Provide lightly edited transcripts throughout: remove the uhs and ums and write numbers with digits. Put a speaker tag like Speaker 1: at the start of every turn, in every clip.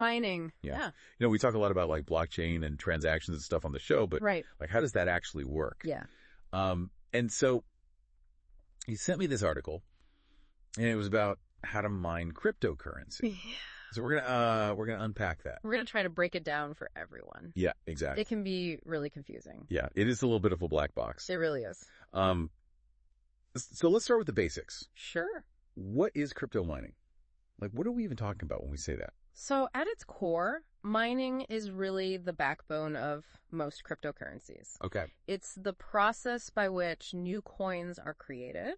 Speaker 1: Mining.
Speaker 2: Yeah.
Speaker 1: Yeah.
Speaker 2: We talk a lot about like blockchain and transactions and stuff on the show, but
Speaker 1: Right.
Speaker 2: like, how does that actually work?
Speaker 1: Yeah.
Speaker 2: And so he sent me this article, and it was about how to mine cryptocurrency.
Speaker 1: Yeah.
Speaker 2: So we're gonna unpack that.
Speaker 1: We're going to try to break it down for everyone.
Speaker 2: Yeah, exactly.
Speaker 1: It can be really confusing.
Speaker 2: Yeah, it is a little bit of a black box.
Speaker 1: It really is.
Speaker 2: So let's start with the basics.
Speaker 1: Sure.
Speaker 2: What is crypto mining? Like, what are we even talking about when we say that?
Speaker 1: So at its core, mining is really the backbone of most cryptocurrencies.
Speaker 2: Okay.
Speaker 1: It's the process by which new coins are created,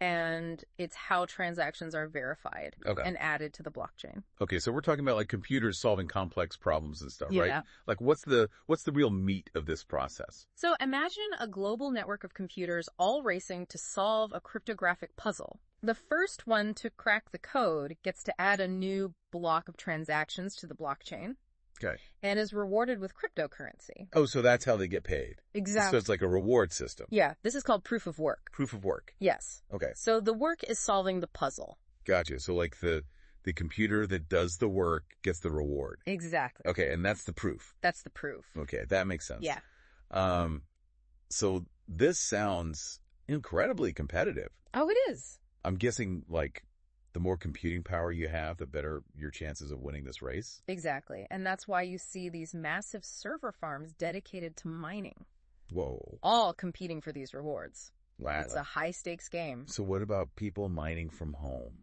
Speaker 1: and it's how transactions are verified and added to the blockchain.
Speaker 2: Okay, so we're talking about like computers solving complex problems and stuff, right?
Speaker 1: Yeah.
Speaker 2: Like, what's the real meat of this process?
Speaker 1: So imagine a global network of computers all racing to solve a cryptographic puzzle. The first one to crack the code gets to add a new block of transactions to the blockchain.
Speaker 2: Okay.
Speaker 1: And is rewarded with cryptocurrency.
Speaker 2: Oh, so that's how they get paid.
Speaker 1: Exactly.
Speaker 2: So it's like a reward system.
Speaker 1: Yeah, this is called proof of work.
Speaker 2: Proof of work.
Speaker 1: Yes.
Speaker 2: Okay.
Speaker 1: So the work is solving the puzzle.
Speaker 2: Gotcha. So like the computer that does the work gets the reward.
Speaker 1: Exactly.
Speaker 2: Okay, and that's the proof.
Speaker 1: That's the proof.
Speaker 2: Okay, that makes sense.
Speaker 1: Yeah.
Speaker 2: So this sounds incredibly competitive.
Speaker 1: Oh, it is.
Speaker 2: I'm guessing like the more computing power you have, the better your chances of winning this race.
Speaker 1: Exactly. And that's why you see these massive server farms dedicated to mining.
Speaker 2: Whoa.
Speaker 1: All competing for these rewards.
Speaker 2: Wow.
Speaker 1: It's a high-stakes game.
Speaker 2: So what about people mining from home?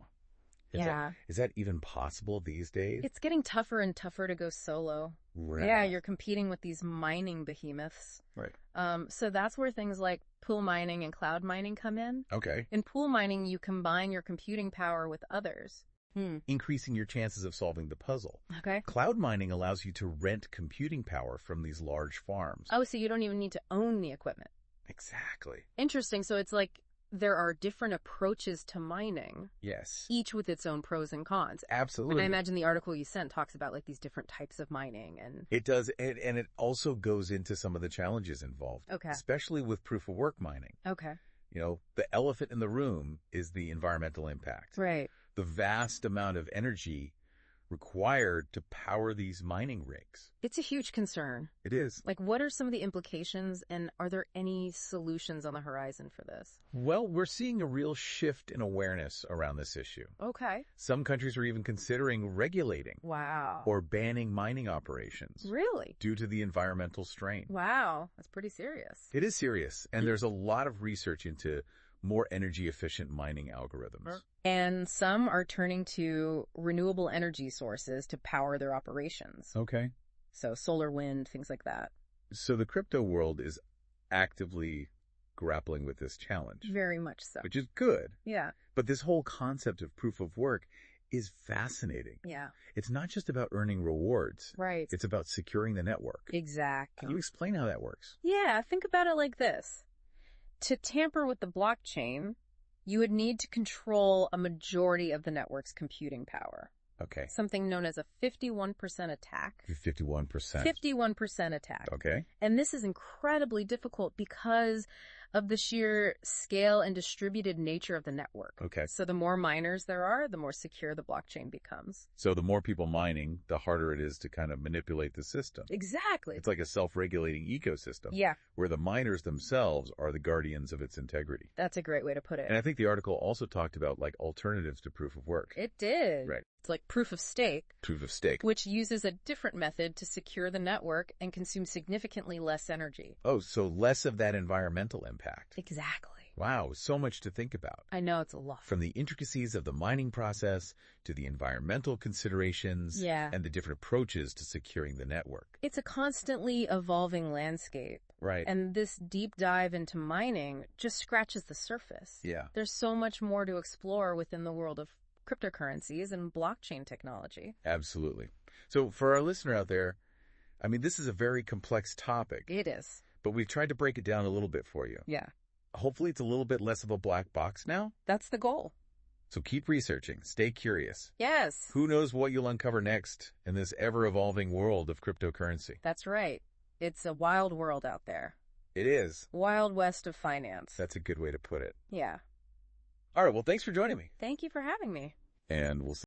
Speaker 2: Is that even possible these days?
Speaker 1: It's getting tougher and tougher to go solo.
Speaker 2: Right.
Speaker 1: Yeah, you're competing with these mining behemoths.
Speaker 2: Right.
Speaker 1: So that's where things like pool mining and cloud mining come in.
Speaker 2: Okay.
Speaker 1: In pool mining, you combine your computing power with others.
Speaker 2: Increasing your chances of solving the puzzle.
Speaker 1: Okay.
Speaker 2: Cloud mining allows you to rent computing power from these large farms.
Speaker 1: Oh, so you don't even need to own the equipment.
Speaker 2: Exactly.
Speaker 1: Interesting. So it's like there are different approaches to mining.
Speaker 2: Yes.
Speaker 1: Each with its own pros and cons.
Speaker 2: Absolutely.
Speaker 1: And I imagine the article you sent talks about like these different types of mining and...
Speaker 2: It does, and it also goes into some of the challenges involved.
Speaker 1: Okay.
Speaker 2: Especially with proof of work mining.
Speaker 1: Okay.
Speaker 2: The elephant in the room is the environmental impact.
Speaker 1: Right.
Speaker 2: The vast amount of energy required to power these mining rigs.
Speaker 1: It's a huge concern.
Speaker 2: It is.
Speaker 1: Like, what are some of the implications, and are there any solutions on the horizon for this?
Speaker 2: Well, we're seeing a real shift in awareness around this issue.
Speaker 1: Okay.
Speaker 2: Some countries are even considering regulating
Speaker 1: Wow.
Speaker 2: or banning mining operations.
Speaker 1: Really?
Speaker 2: Due to the environmental strain.
Speaker 1: Wow. That's pretty serious.
Speaker 2: It is serious, and there's a lot of research into more energy-efficient mining algorithms.
Speaker 1: And some are turning to renewable energy sources to power their operations.
Speaker 2: Okay.
Speaker 1: So solar, wind, things like that.
Speaker 2: So the crypto world is actively grappling with this challenge.
Speaker 1: Very much so.
Speaker 2: Which is good.
Speaker 1: Yeah.
Speaker 2: But this whole concept of proof of work is fascinating.
Speaker 1: Yeah.
Speaker 2: It's not just about earning rewards.
Speaker 1: Right.
Speaker 2: It's about securing the network.
Speaker 1: Exactly.
Speaker 2: Can you explain how that works?
Speaker 1: Yeah, think about it like this. To tamper with the blockchain, you would need to control a majority of the network's computing power.
Speaker 2: Okay.
Speaker 1: Something known as a 51% attack.
Speaker 2: 51%.
Speaker 1: 51% attack.
Speaker 2: Okay.
Speaker 1: And this is incredibly difficult because of the sheer scale and distributed nature of the network.
Speaker 2: Okay.
Speaker 1: So the more miners there are, the more secure the blockchain becomes.
Speaker 2: So the more people mining, the harder it is to kind of manipulate the system.
Speaker 1: Exactly.
Speaker 2: It's like a self-regulating ecosystem.
Speaker 1: Yeah.
Speaker 2: Where the miners themselves are the guardians of its integrity.
Speaker 1: That's a great way to put it.
Speaker 2: And I think the article also talked about like alternatives to proof of work.
Speaker 1: It did.
Speaker 2: Right.
Speaker 1: It's like proof of stake.
Speaker 2: Proof of stake.
Speaker 1: Which uses a different method to secure the network and consumes significantly less energy.
Speaker 2: Oh, so less of that environmental impact.
Speaker 1: Exactly.
Speaker 2: Wow, so much to think about.
Speaker 1: I know, it's a lot.
Speaker 2: From the intricacies of the mining process to the environmental considerations and the different approaches to securing the network.
Speaker 1: It's a constantly evolving landscape.
Speaker 2: Right.
Speaker 1: And this deep dive into mining just scratches the surface.
Speaker 2: Yeah.
Speaker 1: There's so much more to explore within the world of cryptocurrencies and blockchain technology.
Speaker 2: Absolutely. So for our listener out there, I mean, this is a very complex topic.
Speaker 1: It is.
Speaker 2: But we've tried to break it down a little bit for you.
Speaker 1: Yeah.
Speaker 2: Hopefully it's a little bit less of a black box now.
Speaker 1: That's the goal.
Speaker 2: So keep researching. Stay curious.
Speaker 1: Yes.
Speaker 2: Who knows what you'll uncover next in this ever-evolving world of cryptocurrency.
Speaker 1: That's right. It's a wild world out there.
Speaker 2: It is.
Speaker 1: Wild west of finance.
Speaker 2: That's a good way to put it.
Speaker 1: Yeah.
Speaker 2: All right. Well, thanks for joining me.
Speaker 1: Thank you for having me.
Speaker 2: And we'll see.